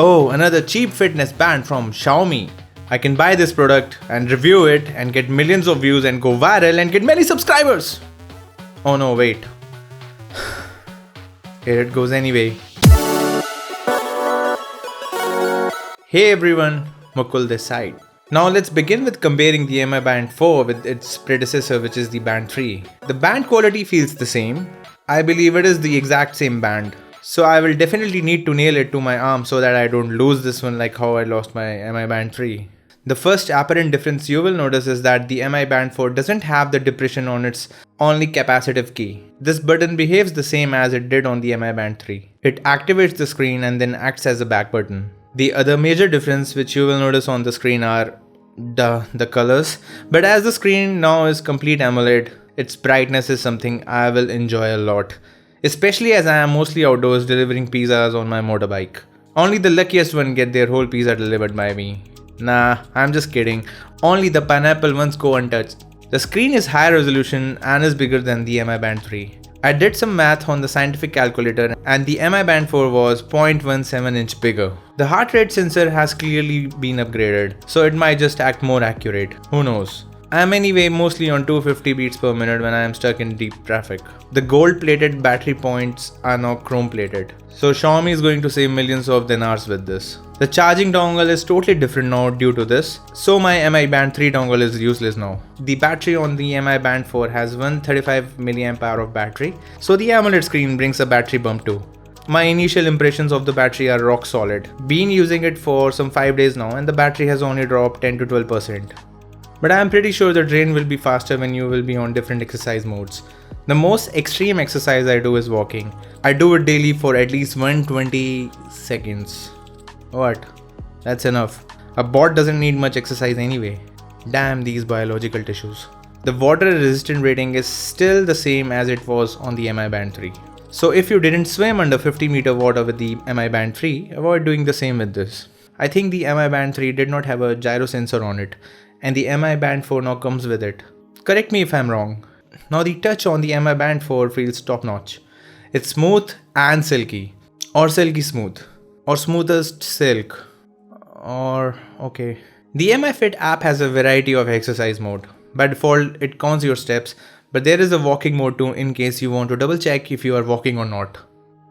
Oh, another cheap fitness band from Xiaomi. I can buy this product and review it and get millions of views and go viral and get many subscribers. Oh no, wait. Here it goes anyway. Hey everyone, Mukul this side. Now let's begin with comparing the Mi Band 4 with its predecessor, which is the Band 3. The band quality feels the same. I believe it is the exact same band. So I will definitely need to nail it to my arm so that I don't lose this one like how I lost my Mi Band 3. The first apparent difference you will notice is that the Mi Band 4 doesn't have the depression on its only capacitive key. This button behaves the same as it did on the Mi Band 3. It activates the screen and then acts as a back button. The other major difference which you will notice on the screen are the colors. But as the screen now is complete AMOLED, its brightness is something I will enjoy a lot. Especially as I am mostly outdoors delivering pizzas on my motorbike. Only the luckiest one get their whole pizza delivered by me. Nah, I'm just kidding. Only the pineapple ones go untouched. The screen is high resolution and is bigger than the Mi Band 3. I did some math on the scientific calculator and the Mi Band 4 was 0.17 inch bigger. The heart rate sensor has clearly been upgraded, so it might just act more accurate. Who knows? I am anyway mostly on 250 beats per minute when I am stuck in deep traffic. The gold plated battery points are now chrome plated. So Xiaomi is going to save millions of dinars with this. The charging dongle is totally different now due to this. So my Mi Band 3 dongle is useless now. The battery on the Mi Band 4 has 135 mAh of battery. So the AMOLED screen brings a battery bump too. My initial impressions of the battery are rock solid. Been using it for some 5 days now and the battery has only dropped 10 to 12%. But I am pretty sure the drain will be faster when you will be on different exercise modes. The most extreme exercise I do is walking. I do it daily for at least 120 seconds. What? That's enough. A bot doesn't need much exercise anyway. Damn these biological tissues. The water resistant rating is still the same as it was on the Mi Band 3. So if you didn't swim under 50 meter water with the Mi Band 3, avoid doing the same with this. I think the Mi Band 3 did not have a gyro sensor on it. And the Mi Band 4 now comes with it. Correct me if I'm wrong. Now the touch on the Mi Band 4 feels top notch. It's smooth and silky. Or silky smooth. Or smoothest silk. Or okay. The Mi Fit app has a variety of exercise mode. By default it counts your steps, but there is a walking mode too in case you want to double check if you are walking or not.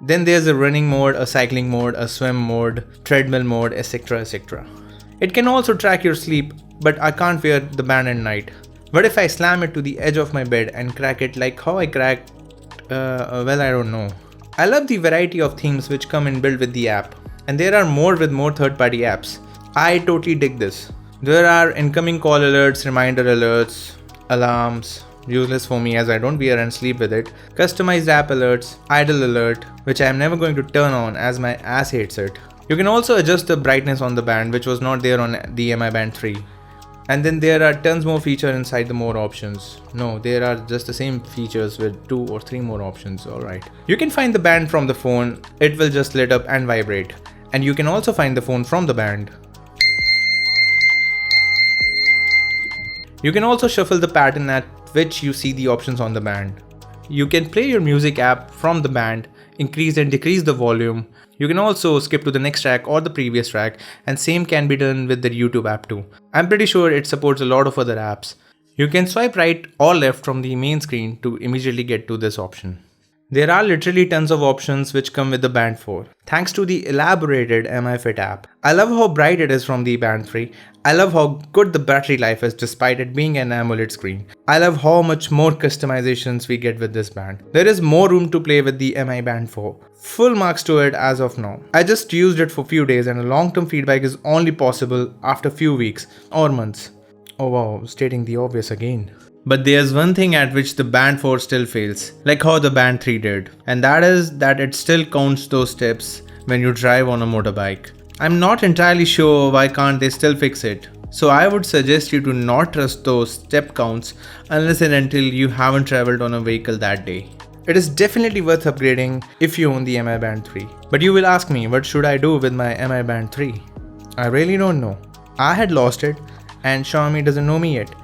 Then there's a running mode, a cycling mode, a swim mode, treadmill mode, etc. etc. It can also track your sleep, but I can't wear the band at night. What if I slam it to the edge of my bed and crack it like how I cracked, well I don't know. I love the variety of themes which come inbuilt with the app. And there are more with more third-party apps. I totally dig this. There are incoming call alerts, reminder alerts, alarms, useless for me as I don't wear and sleep with it, customized app alerts, idle alert, which I am never going to turn on as my ass hates it. You can also adjust the brightness on the band, which was not there on the Mi Band 3. And then there are tons more features inside the more options. No, there are just the same features with 2 or 3 more options, alright. You can find the band from the phone, it will just lit up and vibrate. And you can also find the phone from the band. You can also shuffle the pattern at which you see the options on the band. You can play your music app from the band, increase and decrease the volume. You can also skip to the next track or the previous track, and same can be done with the YouTube app too. I'm pretty sure it supports a lot of other apps. You can swipe right or left from the main screen to immediately get to this option. There are literally tons of options which come with the Band 4, thanks to the elaborated Mi Fit app. I love how bright it is from the Band 3. I love how good the battery life is despite it being an AMOLED screen. I love how much more customizations we get with this band. There is more room to play with the Mi Band 4. Full marks to it as of now. I just used it for few days and a long-term feedback is only possible after few weeks or months. Oh wow, stating the obvious again. But there's one thing at which the Band 4 still fails, like how the Band 3 did, and that is that it still counts those steps when you drive on a motorbike. I'm not entirely sure why can't they still fix it. So I would suggest you to not trust those step counts unless and until you haven't traveled on a vehicle that day. It is definitely worth upgrading if you own the Mi Band 3. But you will ask me, what should I do with my Mi Band 3? I really don't know. I had lost it and Xiaomi doesn't know me yet.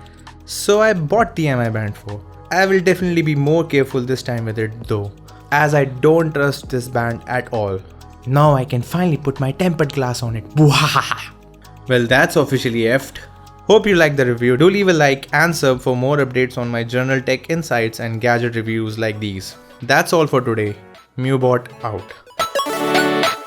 So I bought the Mi Band 4. I will definitely be more careful this time with it though, as I don't trust this band at all. Now I can finally put my tempered glass on it. Well, that's officially effed. Hope you liked the review. Do leave a like and sub for more updates on my journal tech insights and gadget reviews like these. That's all for today. Mewbot out.